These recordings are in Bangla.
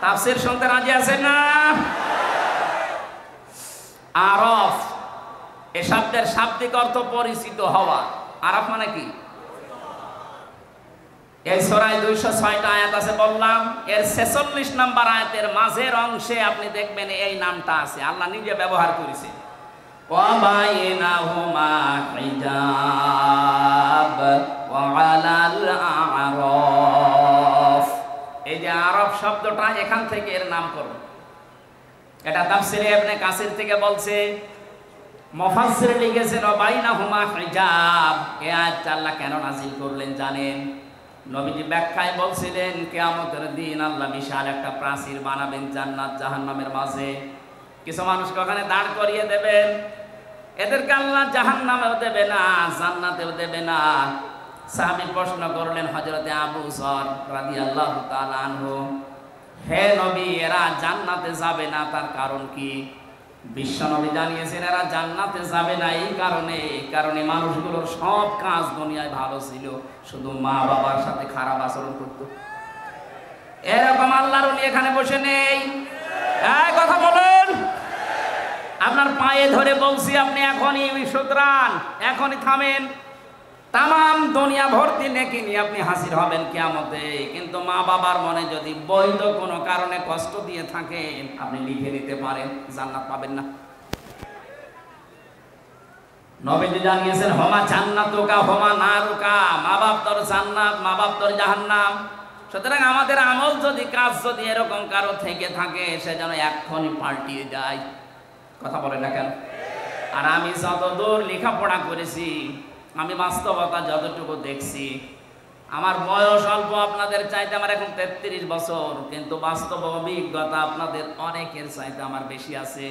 তাফসীর শুনতে রাজি আছেন না? আরফ এ শব্দের শাব্দিক অর্থ পরিচিত হওয়া। আরফ মানে কি? এই সূরায় 206টা আয়াত আছে বললাম, এর 46 নম্বর আয়াতের মাঝের অংশে আপনি দেখবেন এই নামটা আছে, আল্লাহ নিজে ব্যবহার করেছে। ওয়া বাইনাহুমা হিজাব ওয়া আলাল আ'রাফ। এই যে আরফ শব্দটা এখান থেকে এর নামকরণ। এটা তাফসীরে ইবনে কাসির থেকে বলছে, মুফাসসির লিখেছেন ওয়া বাইনাহুমা হিজাব। এই আয়াতটা আল্লাহ কেন নাযিল করলেন জানেন? নবীজি ব্যাখ্যায় বলছিলেন কিয়ামতের দিন আল্লাহ বিশাল একটা প্রাচীর বানাবেন জান্নাত জাহান্নামের মাঝে। কিছু মানুষকে ওখানে দাঁড় করিয়ে দেবেন, এদেরকে আল্লাহ জাহান্নামেও দেবে না জান্নাতেও দেবে না। সাহাবী প্রশ্ন করলেন হযরতে আবু যর রাদিয়াল্লাহু তাআলা আনহু, হে নবী এরা জান্নাতে যাবে না তার কারণ কি? বিশ্ব নবী জানিয়েছেন এরা জান্নাতে যাবে না এই কারণে মানুষগুলোর সব কাজ দুনিয়ায় ভালো ছিল, শুধু মা বাবার সাথে খারাপ আচরণ করত। এরকম আল্লাহর ওলি এখানে বসে নেই। এই কথা বলেন, আপনার পায়ে ধরে বলছি আপনি এখনই শুধরান, এখনই থামেন। তামাম দুনিয়া ভর্তি নেকি নিয়ে আপনি হাসির হবেন কিয়ামতে, কিন্তু মা বাবার মনে যদি বৈধ কোনো কারণে কষ্ট দিয়ে থাকেন আপনি লিখে নিতে পারেন, জান্নাত পাবেন না। নবীজি জানিয়েছেন হমা জান্নাতুকা হমা নারুকা, মা বাপ তোর জান্নাত মা বাপ তোর জাহান্নাম। সুতরাং আমাদের আমল যদি কাজ যদি এরকম কারো থেকে থাকে সে যেন এক্ষুনি পাল্টিয়ে যায়। কথা বলেন না কেন? আর আমি যতদূর লেখাপড়া করেছি, আমি বাস্তবতা যতটুকু দেখছি, আমার বয়স অল্প আপনাদের চাইতে, আমার এখন 33 বছর, কিন্তু বাস্তব অভিজ্ঞতা আপনাদের অনেকের চাইতে আমার বেশি আছে।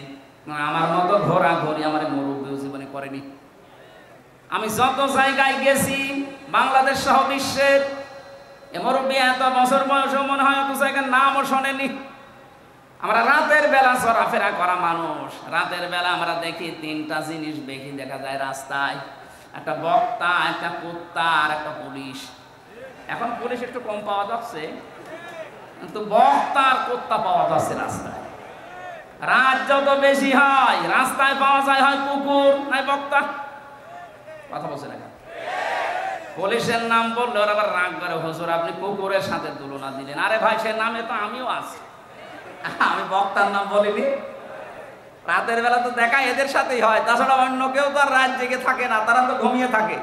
আমার মতো ঘোরাঘুরি আমার মুরব্বী জীবনে করেনি। আমি যত জায়গায় গেছি বাংলাদেশ সহ বিশ্বের, এ মুরব্বী এত বছর বয়সও মনে হয় অত জায়গার নামও শোনেনি। আমরা রাতের বেলা চলাফেরা করা মানুষ, রাতের বেলা আমরা দেখি তিনটা জিনিস বেশি দেখা যায় রাস্তায়, একটা বক্তা, একটা কুত্তা আর একটা পুলিশ। এখন পুলিশ একটু কম পাওয়া যাচ্ছে, কিন্তু বক্তা আর কুত্তা পাওয়া যাচ্ছে রাস্তায়। রাত যত বেশি হয় রাস্তায় পাওয়া যায় হয় কুকুর নাই বক্তা। কথা বলছে না? পুলিশের নাম বললে ওরা আবার রাগ করে, হুজুর আপনি কুকুরের সাথে তুলনা দিলেন। আরে ভাই সে নামে তো আমিও আছি, আমি বক্তার নাম বলিনি। রাতের বেলা তো দেখা এদের সাথেই হয়, তাছাড়া অন্য কেউ তো আর রাত জেগে থাকে না, তারা তো ঘুমিয়ে থাকে।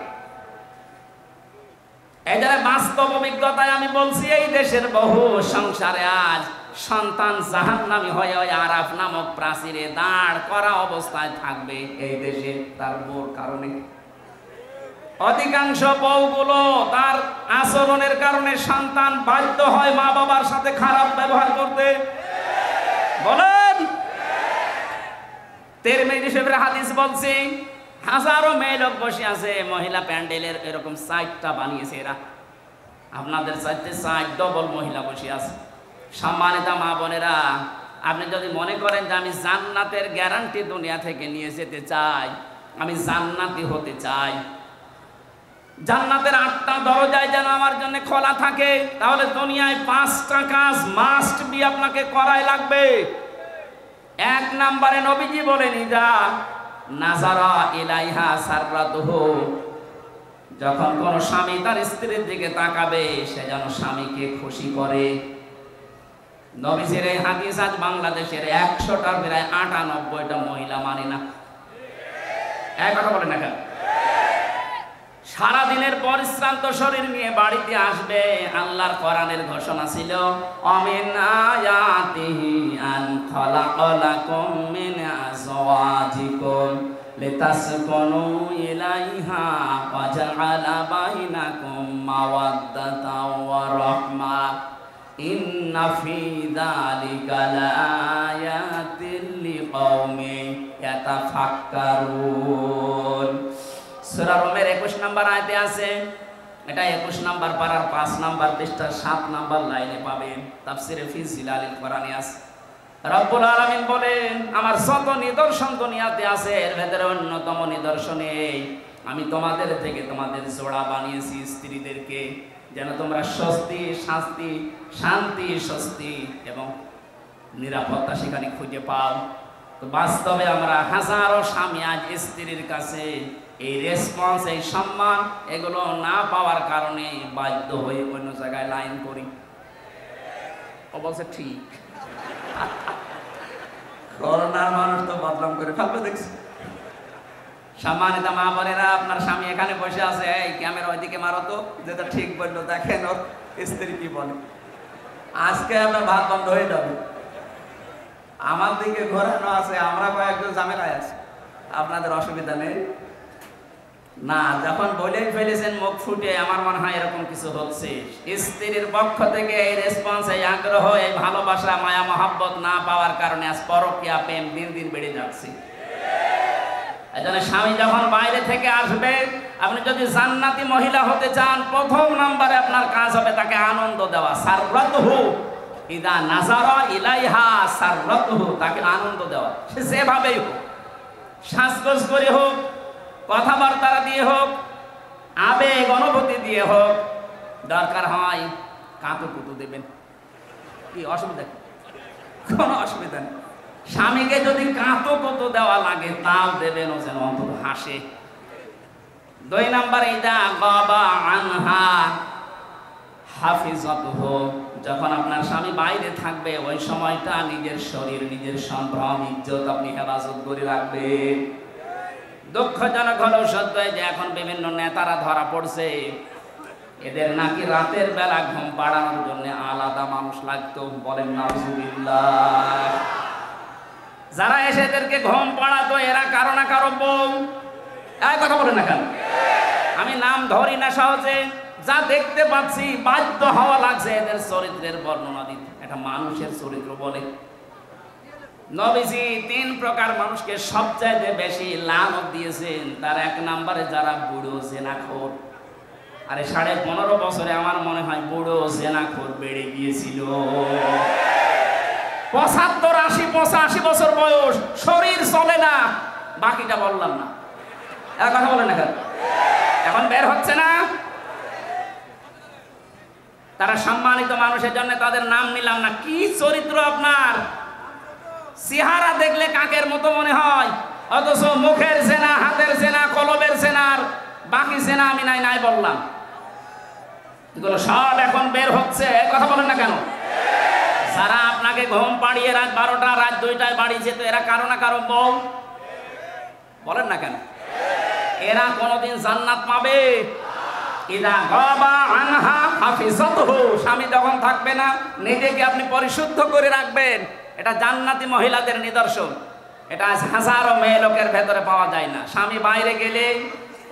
এই জন্য বাস্তব অভিজ্ঞতায় আমি বলছি এই দেশের বহু সংসারে আজ সন্তান জাহান্নামী হয়ে ওই আরাফ নামক প্রাচীরে দাঁড় করা অবস্থায় থাকবে এই দেশে তার বউর কারণে। অধিকাংশ বউগুলো তার আচরণের কারণে সন্তান বাধ্য হয় মা বাবার সাথে খারাপ ব্যবহার করতে। বলেন, তিরমিজি শরীফের হাদিস বলছি, হাজারো মেয়ে লোক বসে আছে, মহিলা প্যান্ডেলের এরকম 4টা বানিয়েছে এরা, আপনাদের চাইতে 4 ডবল মহিলা বসে আছে। সম্মানিত মা বোনেরা, আপনি যদি মনে করেন যে আমি জান্নাতের গ্যারান্টি দুনিয়া থেকে নিয়ে যেতে চাই, আমি জান্নাতি হতে চাই, জান্নাতের 8টা দরজায় যেন আমার জন্য খোলা থাকে, তাহলে দুনিয়ায় 5টা কাজ মাস্ট বি আপনাকে করাই লাগবে। 1 নম্বরে নবীজি বলেনি যা নাজারা ইলাইহা সাররাতুহু, যখন কোন স্বামী তার স্ত্রীর দিকে তাকাবে সে যেন স্বামীকে খুশি করে। নবীজির এই হাদিস আজ বাংলাদেশের 100টার প্রায় 98টা মহিলা মানে না। এক কথা বলে না কেন? সারাদিনের পরিশ্রান্ত শরীর নিয়ে বাড়িতে আসবে, আল্লাহর কোরআনের ঘোষণা ছিল আমিন আয়াতিহি আন খালাকালাকুম মিন আজওয়াজিকুম লিতাসকুনু ইলাইহা ওয়া জাআলা বাইনাকুম মাওয়াদ্দাতাও ওয়া রাহমা ইন্না ফি যালিকা লাআয়াতিন লিকাওমিন ইয়াতাফাক্কারুন। সূরা রুমের 21 নম্বর আয়াতে আছে, এটা 21 নম্বর পারার 5 নম্বর পৃষ্ঠার 7 নম্বর লাইনে পাবেন, তাফসিরে ফি জিলালিল কোরআনে আছে। রব্বুল আলামিন বলেন আমার যত নিদর্শন দুনিয়াতে আছে এর ভেতরে অন্যতম নিদর্শন এই, আমি তোমাদের থেকে তোমাদের জোড়া বানিয়েছি স্ত্রীদেরকে, যেন তোমরা শান্তি স্বস্তি এবং নিরাপত্তা সেখানে খুঁজে পাও। তো বাস্তবে আমরা হাজারো স্বামী আজ স্ত্রীর কাছে এই রেসপন্স, এই সম্মান এগুলো না পাওয়ার কারণে বাধ্য হয়ে অন্য জায়গায় লাইন করি। ও বলছে ঠিক, করোনার মানুষ তো বদনাম করে ফেলবে দেখছি। সম্মানিত মা বোনেরা, আপনার স্বামী এখানে বসে আছে, এই ক্যামেরা ওইদিকে মারো তো, যেটা ঠিক বললো, দেখেন ওর স্ত্রী কি বলে। আজকে আপনার ভাত বন্ধ হয়ে যাবে। আমার দিকে ঘোরানো আছে, আমরা কয়েকজন ঝামেলায় আছি, আপনাদের অসুবিধা নেই না। যখন বলেই ফেলেছেন মুখ ফুটে, আমার মনে হয় এরকম কিছু হচ্ছে। স্ত্রীর পক্ষ থেকে এই রেসপন্স, এই আগ্রহ, এই ভালোবাসা, মায়া মহাব্বত না পাওয়ার কারণে আজ পরকীয়া প্রেম দিন দিন বেড়ে যাচ্ছে। এজন্য স্বামী যখন বাইরে থেকে আসবে, আপনি যদি জান্নাতি মহিলা হতে চান, প্রথম নম্বরে আপনার কাজ হবে তাকে আনন্দ দেওয়া। সাররাতুহু ইদা নাজারা ইলাইহা সাররাতুহু, তাকে আনন্দ দেওয়া। সে যেভাবেই হোক, সাজগোজ করে হোক, কথাবার্তা দিয়ে হোক, আবেগ অনুভূতি দিয়ে হোক, দরকার হয় কাঁতুকুতু দেবেন। কি অসুবিধা? কোনো অসুবিধা নেই। স্বামীকে যদি কাঁতুকুতু দেওয়া লাগে তাও দেবেন, ও যেন অন্তত হাসে। 2 নাম্বার, ইদা গাবা আনহা হাফিজাতুহু, যখন আপনার স্বামী বাইরে থাকবে ওই সময়টা নিজের শরীর, নিজের সম্ভ্রম, ইজ্জত আপনি হেফাজত করে রাখবেন। দুঃখজনক হলেও সত্য যে এখন বিভিন্ন নেতারা ধরা পড়ছে, এদের নাকি রাতের বেলা ঘুম পাড়ানোর জন্য আলাদা মানুষ লাগতো। বলেন নাউজুবিল্লাহ। যারা এসে এদেরকে ঘুম পাড়াতো এরা কারো না কারো বউ। এই কথা বলেন না কেন? আমি নাম ধরি না সহজে, যা দেখতে পাচ্ছি বাধ্য হওয়া লাগছে এদের চরিত্রের বর্ণনা দিতে। এটা মানুষের চরিত্র বলে। নবীজি 3 প্রকার মানুষকে সবচাইতে বেশি লানত দিয়েছেন। তার 1 নম্বরে যারা বুড়ো জেনাখোর। আরে 15.5 বছরে আমার মনে হয় বুড়ো জেনাখোর বেড়ে গিয়েছিল। 75, 80, 85 বছর বয়স, শরীর চলে না, বাকিটা বললাম না। এক কথা বলেন না কেন? এখন বের হচ্ছে না। তারা সম্মানিত মানুষের জন্য তাদের নাম নিলাম না। কি চরিত্র আপনার! চেহারা দেখলে কাকের মতো মনে হয়, অথচ মুখের সেনা, হাতের সেনা, কলবের সেনার বাকি সেনা আমি নাই বললাম। এগুলো সব এখন বের হচ্ছে। কথা বলেন না কেন? যারা আপনাকে ঘুম পাড়িয়ে রাত 12টা, রাত 2টায় বাড়ি যেত, এরা কারো না কারো বউ। বলেন না কেন? এরা কোনোদিন জান্নাত পাবে? ইদা গাবা আনহা হাফিজাতুহু, স্বামী যখন থাকবে না নিজেকে আপনি পরিশুদ্ধ করে রাখবেন। এটা জান্নাতি মহিলাদের নিদর্শন। এটা হাজারো মেয়ে লোকের ভেতরে পাওয়া যায় না। স্বামী বাইরে গেলে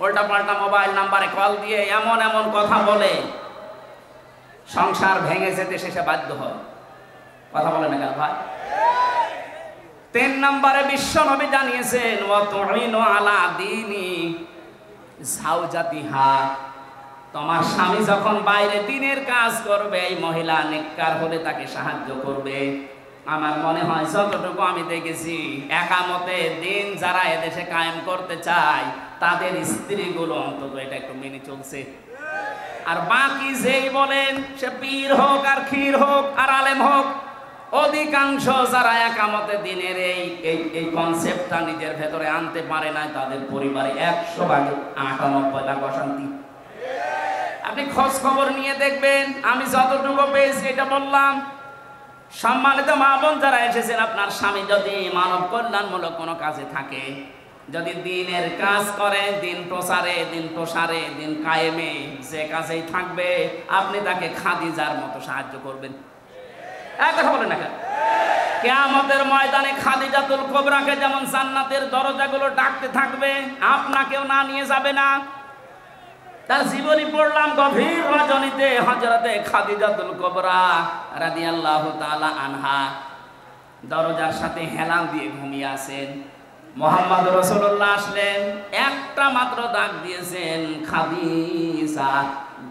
উল্টা পাল্টা মোবাইল নাম্বারে কল দিয়ে এমন এমন কথা বলে সংসার ভেঙে যেতে শেষে বাধ্য হয়। কথা বলে না কেন ভাই? 3 নম্বরে বিশ্ব নবী জানিয়েছেন, ওয়া তুইনু আলা দীনি যাওজাতিহা, তোমার স্বামী যখন বাইরে দিনের কাজ করবে, এই মহিলা নেককার হলে তাকে সাহায্য করবে। আমার মনে হয় যতটুকু আমি দেখেছি, একামতে দিন যারা এদেশে কায়েম করতে চায় তাদের স্ত্রীগুলো অন্তত এটা একটু মেনে চলছে। আর বাকি যেই বলেন, সে পীর হোক আর ক্ষীর হোক আর আলেম হোক, অধিকাংশ যারা একামতে দিনের এই কনসেপ্টটা নিজের ভেতরে আনতে পারে না, তাদের পরিবারে 100 ভাগে 98 ভাগ অশান্তি। আপনি খোঁজ খবর নিয়ে দেখবেন। আমি যতটুকু পেয়েছি এটা বললাম। সম্মানিত মা বোন যারা এসেছেন, আপনার স্বামী যদি মানব কল্যাণমূলক কোনো কাজে থাকে, যদি দিনের কাজ করে, দিন প্রচারে, দিন প্রসারে, দিন কায়েমে, যে কাজেই থাকবে, আপনি তাকে খাদিজার মতো সাহায্য করবেন। এক কথা বলেন না কেন? কিয়ামতের ময়দানে খাদিজাতুল কুবরাকে যেমন জান্নাতের দরজাগুলো ডাকতে থাকবে, আপনাকেও না নিয়ে যাবে না। তার জীবনী পড়লাম গভীর রজনীতে, হযরতে খাদিজাতুল কুবরা রাদিয়াল্লাহু তাআলা আনহা দরজার সাথে হেলান দিয়ে ঘুমিয়ে আছেন। মুহাম্মদ রাসূলুল্লাহ আসলেন, একটা মাত্র ডাক দিয়েছেন, খাদিজা।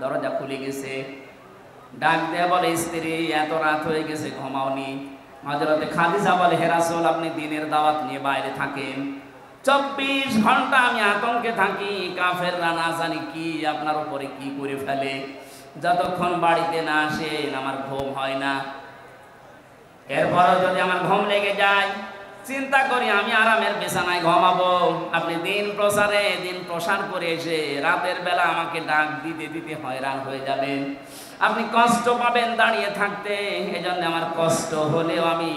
দরজা খুলে গেছে। ডাক দেয়া বলে, স্ত্রী এত রাত হয়ে গেছে, ঘুমাওনি? হযরতে খাদিজা বলে, হে রাসূল, আপনি দিনের দাওয়াত নিয়ে বাইরে থাকেন, 24 ঘন্টা আমি আতঙ্কে থাকি, কাফেররা না জানি কি আপনার উপরে কি করে ফেলে। যতক্ষণ বাড়িতে না আসেন আমার ঘুম হয় না। এরপরও যদি আমার ঘুম লেগে যায়, চিন্তা করি আমি আরামের বিছানায় ঘুমাবো, আপনি দিন প্রসার করে এসে রাতের বেলা আমাকে ডাক দিতে দিতে হয়রান হয়ে যাবেন, আপনি কষ্ট পাবেন দাঁড়িয়ে থাকতে। এজন্য আমার কষ্ট হলেও আমি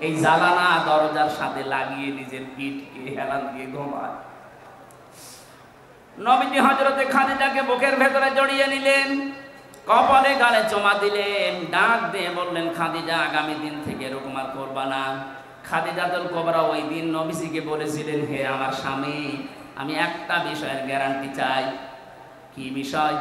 এই জানালা দরজার সাথে লাগিয়ে নিজের পিঠকে হেলান দিয়ে ঘুমাই। নবীজি হযরতে খাদিজাকে বুকের ভেতরে জড়িয়ে নিলেন, কপালে গালে চুমা দিলেন, ডাক দিয়ে বললেন, খাদিজা আগামী দিন থেকে এরকম আর করবা না। খাদিজাতুল কুবরা ওই দিন নবীজিকে বলেছিলেন, হে আমার স্বামী, আমি একটা বিষয়ের গ্যারান্টি চাই। কি বিষয়?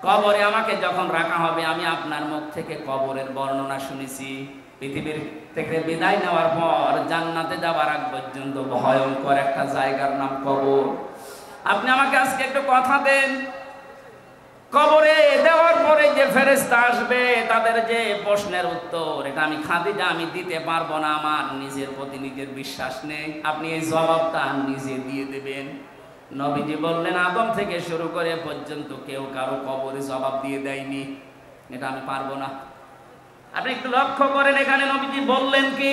কবরে আমাকে যখন রাখা হবে, আমি আপনার মুখ থেকে কবরের বর্ণনা শুনেছি। পৃথিবীর থেকে বিদায় নেওয়ার পর জান্নাতে যাবার আগ পর্যন্ত ভয়ঙ্কর একটা জায়গার নাম কবর। আপনি আমাকে আজকে একটু কথা দেন, কবরে দেওয়ার পরে যে ফেরেশতা আসবে তাদের যে প্রশ্নের উত্তর, এটা আমি খাদিজা আমি দিতে পারবো না, আমার নিজের প্রতি নিজের বিশ্বাস নেই, আপনি এই জবাবটা নিজে দিয়ে দেবেন। নবীজি বললেন, আদম থেকে শুরু করে পর্যন্ত কেউ কারো কবরে জবাব দিয়ে দেয়নি, এটা আমি পারবো না। আপনি একটু লক্ষ্য করেন, এখানে নবীজি বললেন কি,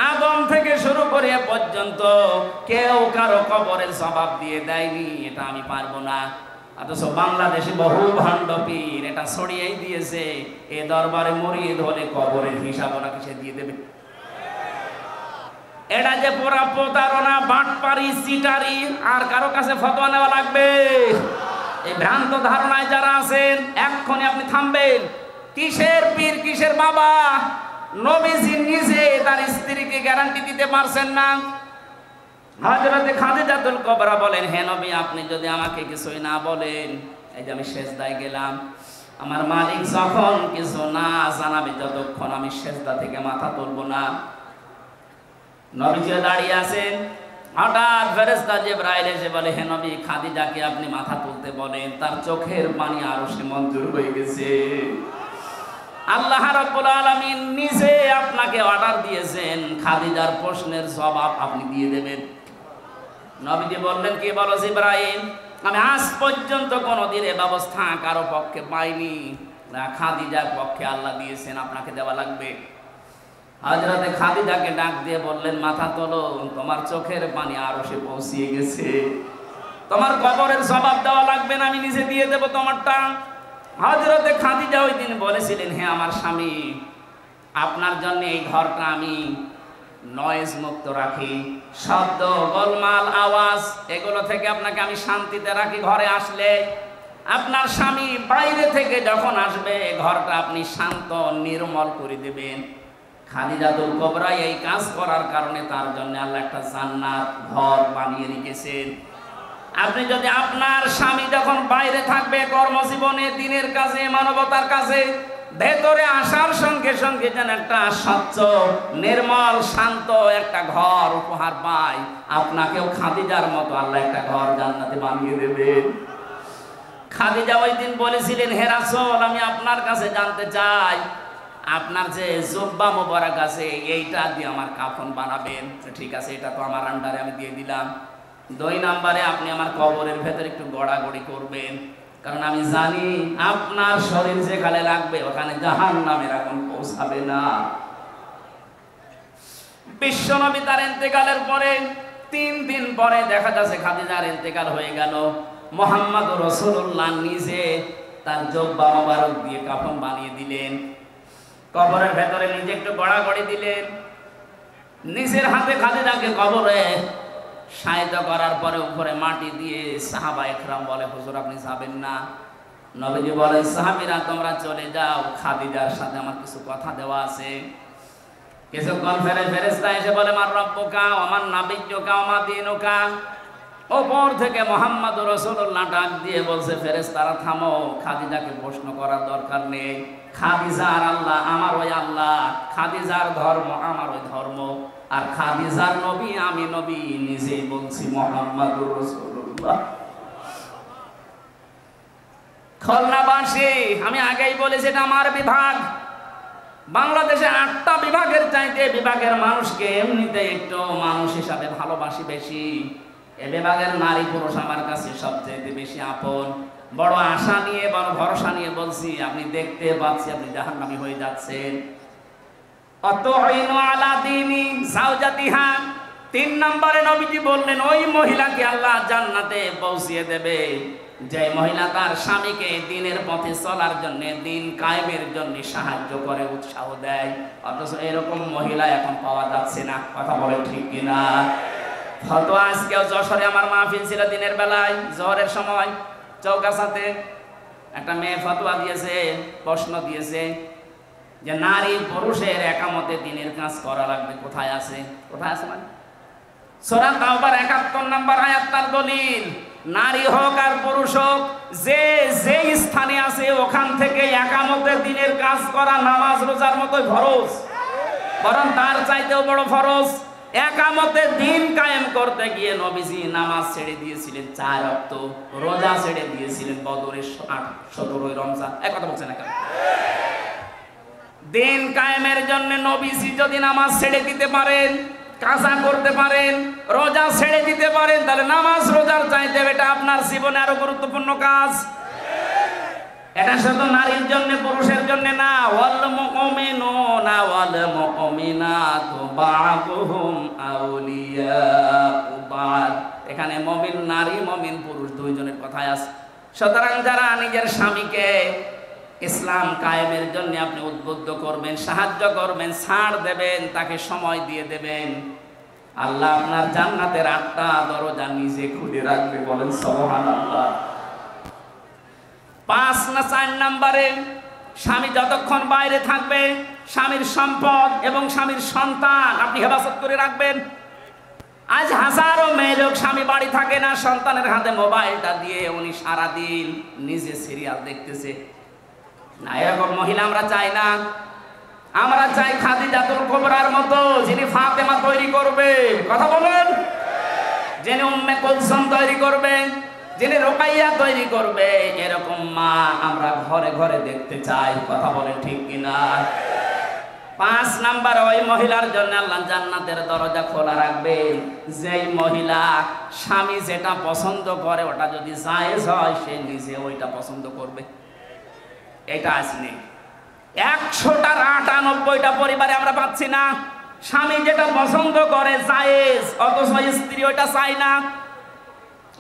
আদম থেকে শুরু করে পর্যন্ত কেউ কারো কবরের জবাব দিয়ে দেয়নি, এটা আমি পারবো না। অথচ বাংলাদেশে বহু ভাণ্ড পীর এটা ছড়িয়েই দিয়েছে, এ দরবারে মুরিদ হলে কবরের হিসাব ওনাকে সে দিয়ে দেবে। এটা যে পুরা প্রতারণা, বাটপারি, চিটারি, আর কারো কাছে ফতোয়া নেওয়া লাগবে? এই ভ্রান্ত ধারণায় যারা আছেন, এক্ষুনি আপনি থামবেন। কিসের পীর, কিসের বাবা? নবীজি নিজে তার স্ত্রীকে গ্যারান্টি দিতে পারছেন না। হযরতে খাদিজাতুল কুবরা বলেন, হে নবী, আপনি যদি আমাকে কিছুই না বলেন, এই যে আমি সেজদায় গেলাম, আমার মালিক যখন কিছু না জানাবে, যতক্ষণ আমি সেজদা থেকে মাথা তুলবো না। নবীজি দাঁড়িয়ে আছেন, হঠাৎ ফেরেশতা জিবরাইল এসে বলে, হে নবী, খাদিজাকে আপনি মাথা তুলতে বলেন, তার চোখের পানি আরো সে মঞ্জুর হয়ে গেছে। আল্লাহ রাব্বুল আলামিন নিজে আপনাকে অর্ডার দিয়েছেন, খাদিজার প্রশ্নের জবাব আপনি দিয়ে দেবেন। নবীজি বললেন, কি বলো জিবরাইল, আমি আজ পর্যন্ত কোনোদিন এ ব্যবস্থা কারো পক্ষে পাইনি, খাদিজার পক্ষে আল্লাহ দিয়েছেন, আপনাকে দেওয়া লাগবে। হযরতে খাদিজাকে ডাক দিয়ে বললেন, মাথা তোলো, তোমার চোখের পানি আরো সে পৌঁছিয়ে গেছে, তোমার কবরের জবাব দেওয়া লাগবে না, আমি নিজে দিয়ে দেব তোমারটা। হযরতে খাদিজা ওই দিন বলেছিলেন, হে আমার স্বামী, আপনার জন্য এই ঘরটা আমি নয়েজ মুক্ত রাখি, শব্দ, গোলমাল, আওয়াজ, এগুলো থেকে আপনাকে আমি শান্তিতে রাখি। ঘরে আসলে আপনার স্বামী বাইরে থেকে যখন আসবে, ঘরটা আপনি শান্ত নির্মল করে দেবেন। খাদিজাতুল কুবরা এই কাজ করার কারণে তার জন্য আল্লাহ একটা জান্নাত ঘর বানিয়ে রেখেছেন। আপনি যদি আপনার স্বামী যখন বাইরে থাকবে কর্মজীবনে, দিনের কাজে, মানবতার কাজে, ভেতরে আসার সঙ্গে সঙ্গে যেন একটা স্বচ্ছ, নির্মল, শান্ত একটা ঘর উপহার পায়, আপনাকেও খাদিজার মতো আল্লাহ একটা ঘর জান্নাতে বানিয়ে দেবেন। খাদিজা ওই দিন বলেছিলেন, হে রাসূল, আমি আপনার কাছে জানতে চাই, আপনার যে জুব্বা মোবারক আছে, এইটা দিয়ে আমার কাফন বানাবেন। ঠিক আছে, এটা তো আমার আন্ডারে, আমি দিয়ে দিলাম। 2 নম্বরে আপনি আমার কবরের ভেতরে একটু গড়াগড়ি করবেন, কারণ আমি জানি আপনার শরীর যেখানে লাগবে ওখানে জাহান্নামের আগুন পৌঁছাবে না। বিশ্বনবী তার ইন্তেকালের পরে 3 দিন পরে দেখা যাচ্ছে খাদিজার ইন্তেকাল হয়ে গেল। মুহাম্মদুর রাসূলুল্লাহ নিজে তার জুব্বা মোবারক দিয়ে কাফন বানিয়ে দিলেন, কবরের ভেতরে নিজে একটু গড়াগড়ি দিলেন, নিজের হাতে খাদিজাকে কবরে শায়িত করার পরে উপরে মাটি দিয়ে সাহাবা একরাম বলে, হুজুর আপনি যাবেন না। নবীজি বলেন, সাহাবীরা তোমরা চলে যাও, খাদিজার সাথে আমার কিছু কথা দেওয়া আছে। কিছুক্ষণ ফেরেশতা এসে বলে, মার রব্বুকা ওয়া মান নাবিয়্যুকা ওয়া মা দীনুকা। ওপর থেকে মুহাম্মদুর রাসূলুল্লাহ ডাক দিয়ে বলছে, ফেরেশতারা থামো, খাদিজাকে প্রশ্ন করার দরকার নেই, খাদিজার আল্লাহ আমার ওই আল্লাহ, খাদিজার ধর্ম আমার ওই ধর্ম, আর খাদিজার নবী আমি নবী, নিজেই বলছি মুহাম্মদুর রাসূলুল্লাহ। খুলনাবাসী, আমি আগেই বলেছি এটা আমার বিভাগ। বাংলাদেশে 8টা বিভাগের চাইতে বিভাগের মানুষকে এমনিতে একটু মানুষ হিসাবে ভালোবাসি বেশি। এ বিভাগের নারী পুরুষ আমার কাছে সবচেয়ে বেশি আপন। বড় আশা নিয়ে, বড় ভরসা নিয়ে বলছি, আপনি দেখতে পাচ্ছি আপনি জাহান্নামী হয়ে যাচ্ছেন। আতুইনু আলা দীনি যাওজাতিহা। 3 নম্বরে নবীজি বললেন ওই মহিলাকে আল্লাহ জান্নাতে পৌঁছিয়ে দেবে যে মহিলা তার স্বামীকে দ্বীনের পথে চলার জন্য, দ্বীন কায়েমের জন্য সাহায্য করে, উৎসাহ দেয়। অথচ এরকম মহিলা এখন পাওয়া যাচ্ছে না। কথা বলে ঠিক কিনা? ফতোয়া আজকেও যশোরে আমার মাহফিল ছিল দিনের বেলায়, জোহরের সময় চৌকাছাতে একটা মেয়ে ফতোয়া দিয়েছে, প্রশ্ন দিয়েছে যে নারী পুরুষের একামতে দ্বীনের কাজ করা লাগবে। কোথায় আছে? কোথায় আছে মানে সূরা তাওবার 71 নম্বর আয়াত তার দলিল। নারী হোক আর পুরুষ হোক, যে যে স্থানে আছে ওখান থেকে একামতে দ্বীনের কাজ করা নামাজ রোজার মতোই ফরজ, বরং তার চাইতেও বড় ফরজ। একামতে দ্বীন কায়েম করতে গিয়ে নবীজি নামাজ ছেড়ে দিয়েছিলেন 4 ওয়াক্ত, রোজা ছেড়ে দিয়েছিলেন বদরের 17 রমজান। এক কথা বলছেন না কেন? দ্বীন কায়েমের জন্য নবীজি যদি নামাজ ছেড়ে দিতে পারেন, কাজা করতে পারেন, রোজা ছেড়ে দিতে পারেন, তাহলে নামাজ রোজার চাইতে এটা আপনার জীবনে আরো গুরুত্বপূর্ণ কাজ। এটা শুধু নারীর জন্য, পুরুষের জন্য না। ওয়াল মুমিনুনা ওয়াল মুমিনাতু বা'দুহুম আউলিয়াউ বা'দ। এখানে মুমিন নারী, মুমিন পুরুষ দুইজনের কথাই আছে। সুতরাং যারা নিজের স্বামীকে ইসলাম কায়েমের জন্য আপনি উদ্বুদ্ধ করবেন, সাহায্য করবেন, ছাড় দেবেন, তাকে সময় দিয়ে দেবেন, আল্লাহ আপনার জান্নাতের 8টা দরজা নিজে খুলে রাখবে। বলেন সুবহানাল্লাহ। 5 না 4 নম্বরে, স্বামী যতক্ষণ বাইরে থাকবে স্বামীর সম্পদ এবং স্বামীর সন্তান আপনি হেফাজত করে রাখবেন। আজ হাজারো মেয়ে লোক স্বামী বাড়ি থাকে না, সন্তানের হাতে মোবাইলটা দিয়ে উনি সারাদিন নিজে সিরিয়াল দেখতেছে। না, এরকম মহিলা আমরা চাই না। আমরা চাই খাদিজাতুল কুবরার মতো, যিনি ফাতেমা তৈরি করবে। কথা বলেন। যিনি উম্মে কুলসুম তৈরি করবে, যিনি রুকাইয়া তৈরি করবে, এরকম মা আমরা ঘরে ঘরে দেখতে চাই। কথা বলেন ঠিক কিনা? 5 নাম্বার, ওই মহিলার জন্য আল্লাহ জান্নাতের দরজা খোলা রাখবে যেই মহিলা স্বামী যেটা পছন্দ করে ওটা যদি জায়েজ হয় সে নিজে ওইটা পছন্দ করবে। এটা আসলে 100টার 98টা পরিবারে আমরা পাচ্ছি না। স্বামী যেটা পছন্দ করে জায়েজ, অথচ স্ত্রী ওইটা চায় না।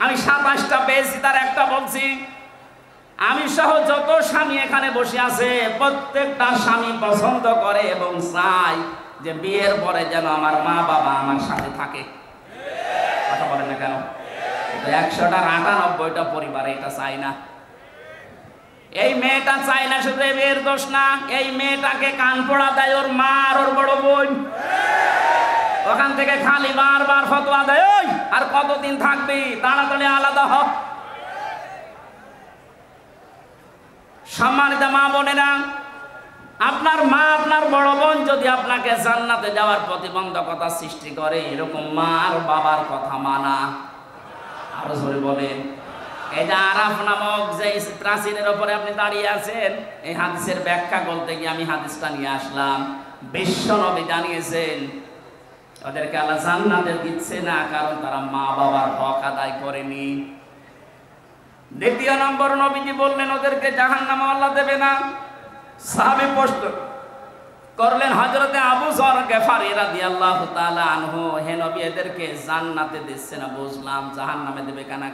আমি 27টা পেয়েছি, তার একটা বলছি। আমি সহ যত স্বামী এখানে বসে আছে প্রত্যেকটা স্বামী পছন্দ করে এবং চায় যে বিয়ের পরে যেন আমার মা বাবা আমার সাথে থাকে। কথা বলেন না কেন? 100টার 98টা পরিবারে এটা চায় না। এই মেয়েটা চায় না, শুধু এই মেয়ের দোষ না, এই মেয়েটাকে কান পোড়া দেয় ওর মা আর ওর বড় বোন। ওখান থেকে খালি বারবার ফতোয়া দেয়, ওই আর কতদিন থাকবি, তাড়াতাড়ি আলাদা হ। সম্মানিত মা বোনেরা, আপনার মা, আপনার বড় বোন যদি আপনাকে জান্নাতে যাওয়ার প্রতিবন্ধকতা সৃষ্টি করে, এরকম মা আর বাবার কথা মানা। আরো জোরে বলেন। এই যে আরাফ নামক যে প্রাচীরের উপরে আপনি দাঁড়িয়ে আছেন, এই হাদিসের ব্যাখ্যা বলতে গিয়ে আমি হাদিসটা নিয়ে আসলাম। বিশ্ব নবী জানিয়েছেন ওদেরকে আল্লাহ জান্নাতে দিচ্ছে না কারণ তারা মা বাবার হক আদায় করেনি। 2 নম্বর, নবীজি বললেন ওদেরকে জাহান্নামে আল্লাহ দেবে না। সাহাবী প্রশ্ন করলেন হযরতে আবু যর গফারী রাদিয়াল্লাহু তাআলা আনহু, হে নবী এদেরকে জান্নাতে দিচ্ছে না বুঝলাম, জাহান্নামে দেবে কেন?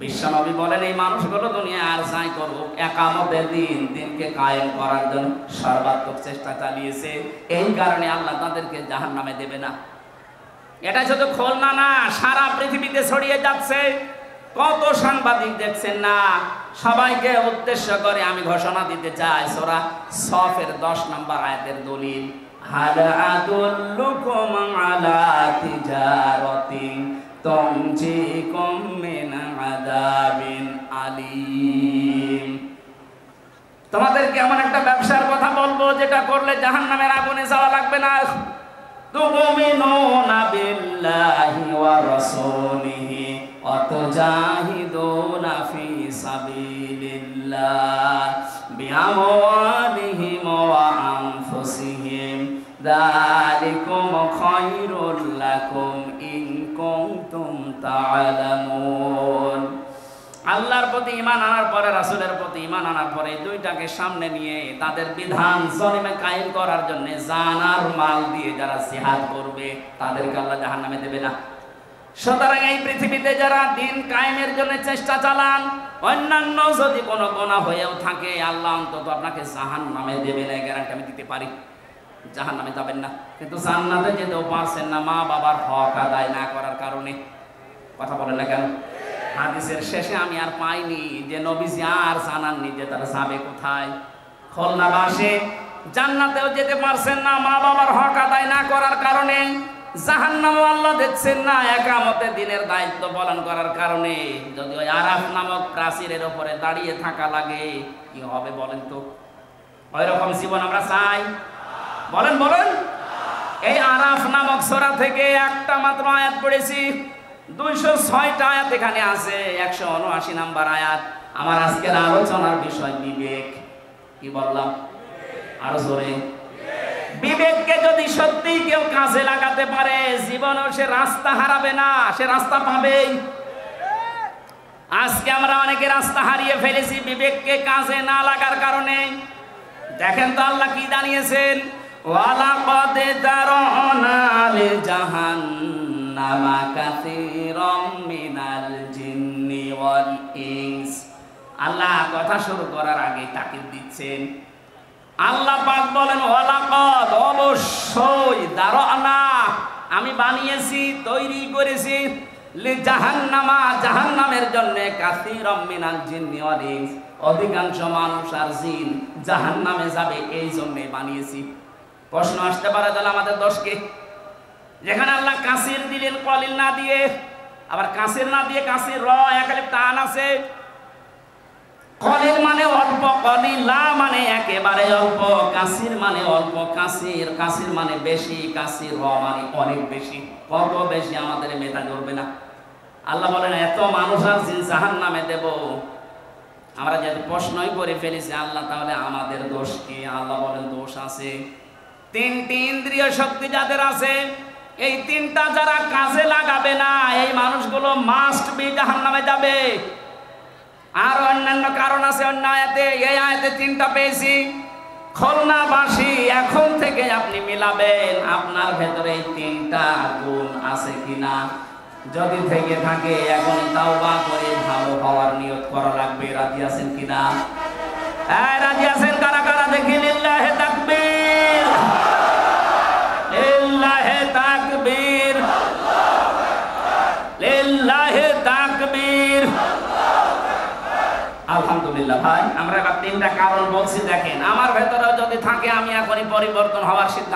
বিশ্ব নবী বলেন এই মানুষগুলো দুনিয়া আর যাই করুক একামতের দিনকে কায়েম করার জন্য সর্বাত্মক চেষ্টা চালিয়েছে, এই কারণে আল্লাহ তাদেরকে জাহান্নামে দেবে না। এটা শুধু খুলনা না, সারা পৃথিবীতে ছড়িয়ে যাচ্ছে। কত সাংবাদিক দেখছেন না? সবাইকে উদ্দেশ্য করে আমি ঘোষণা দিতে চাই, সূরা সফের 10 নম্বর আয়াতের দলিল, হাল আদুল্লুকুম আলা তিজারাতিন তুনজিকুম মিন আযাবিন আলীম। তোমাদেরকে এমন একটা ব্যবসার কথা বলবো যেটা করলে জাহান্নামের আগুনে যাওয়া লাগবে না। তুমিনুনা বিল্লাহি ওয়া রাসূলিহি ওয়া তুজাহিদুনা ফি সাবিলিল্লাহ বিআমওয়ালিহিম ওয়া আনফুসিহিম যালিকুম খায়রুল লাকুম ইন কুনতুম তা'লামুন। আল্লাহর প্রতি ঈমান আনার পরে, রাসূলের প্রতি ঈমান আনার পরে, দুইটাকে সামনে নিয়ে তাদের বিধান জমিনে কায়েম করার জন্য জান আর মাল দিয়ে যারা জিহাদ করবে তাদেরকে আল্লাহ জাহান্নামে দেবে না। সুতরাং এই পৃথিবীতে যারা দিন কায়েমের জন্য চেষ্টা চালান, অন্যান্য যদি কোনো গুনাহ হয়েও থাকে, আল্লাহ অন্তত আপনাকে জাহান্নামে দেবে না, গ্যারান্টি আমি দিতে পারি। জাহান্নামে যাবেন না, কিন্তু জান্নাতে যেতেও পারছেন না মা বাবার হক আদায় না করার কারণে। কথা বলেন না কেন? হাদিসের শেষে আমি আর পাইনি যে নবীজি আর জানাননি যে তারা যাবে কোথায়। খুলনাবাসী জান্নাতেও যেতে পারছেন না মা বাবার হক আদায় না করার কারণে, জাহান্নামে আল্লাহ দেখছেন না একামতে দিনের দায়িত্ব পালন করার কারণে। যদি ওই আরাফ নামক প্রাচীরের উপরে দাঁড়িয়ে থাকা লাগে, কি হবে বলেন তো? ওই রকম জীবন আমরা চাই? বলেন বলেন। এই আরাফ নামক সূরা থেকে একটা মাত্র আয়াত পড়েছি, 206টা আয়াত এখানে আছে, 179 নাম্বার আয়াত। আমার আজকের আলোচনার বিষয় বিবেক। কি বললাম? আরো জোরে। বিবেককে যদি সত্যি কেউ কাজে লাগাতে পারে, জীবনেও সে রাস্তা হারাবে না, সে রাস্তা পাবেই। আজকে আমরা অনেকে রাস্তা হারিয়ে ফেলেছি বিবেককে কাজে না লাগার কারণে। দেখেন তো আল্লাহ কি জানিয়েছেন, ওয়ালাকাদ যারানা লিজাহান্নামা কাসীরাম মিনাল জিন্নি ওয়াল ইনস। আল্লাহ কথা শুরু করার আগে তাকিদ দিচ্ছেন। আল্লাহ পাক বলেন ওয়ালাকাদ, অবশ্যই, যারানা, আমি বানিয়েছি, তৈরি করেছি, লিজাহান্নামা, জাহান্নামের জন্য, কাসীরাম মিনাল জিন্নি ওয়াল ইনস, অধিকাংশ মানুষ আর জিন জাহান্নামে যাবে, এই জন্যে বানিয়েছি। প্রশ্ন আসতে পারে তাহলে আমাদের দোষ কি? যেখানে আল্লাহ কাসির দিলেন কলিল না দিয়ে, আবার কাসির না দিয়ে কাসির র একালিফ টান আছে। কলিল মানে অল্প, কলিলা মানে একেবারে অল্প, কাসির মানে অল্প, কাসির মানে বেশি, কাসির র মানে অনেক বেশি। কত বেশি আমাদের মেধা ধরবে না। আল্লাহ বলেন এত মানুষ আর জিন জাহান্নামে দেব। আমরা যেহেতু প্রশ্নই করে ফেলেছি আল্লাহ, তাহলে আমাদের দোষ কি? আল্লাহ বলেন দোষ আছে। 3টি ইন্দ্রিয় শক্তি যাদের আছে, এই 3টা যারা কাজে লাগাবে না, এই মানুষগুলো মাস্ট বি জাহান্নামে যাবে। আর অন্যান্য কারণ আছে অন্য আয়াতে, এই আয়াতে 3টা পেয়েছি। খুলনাবাসী এখন থেকে আপনি মিলাবেন আপনার ভেতরে এই 3টা গুণ আছে কিনা। যদি থেকে থাকে এখনই তাওবা করে ভালো হওয়ার নিয়ত করা লাগবে। রাজি আছেন কিনা? হ্যাঁ, রাজি আছেন কারা কারা? দেখি লিল্লাহে তাকবীর, লিল্লাহে তাকবীর, লিল্লাহে তাকবীর। আলহামদুলিল্লাহ। ভাই আমরা এবার 3টা কারণ বলছি, দেখেন আমার ভেতরেও যদি থাকে আমি এখনই পরিবর্তন হওয়ার সিদ্ধান্ত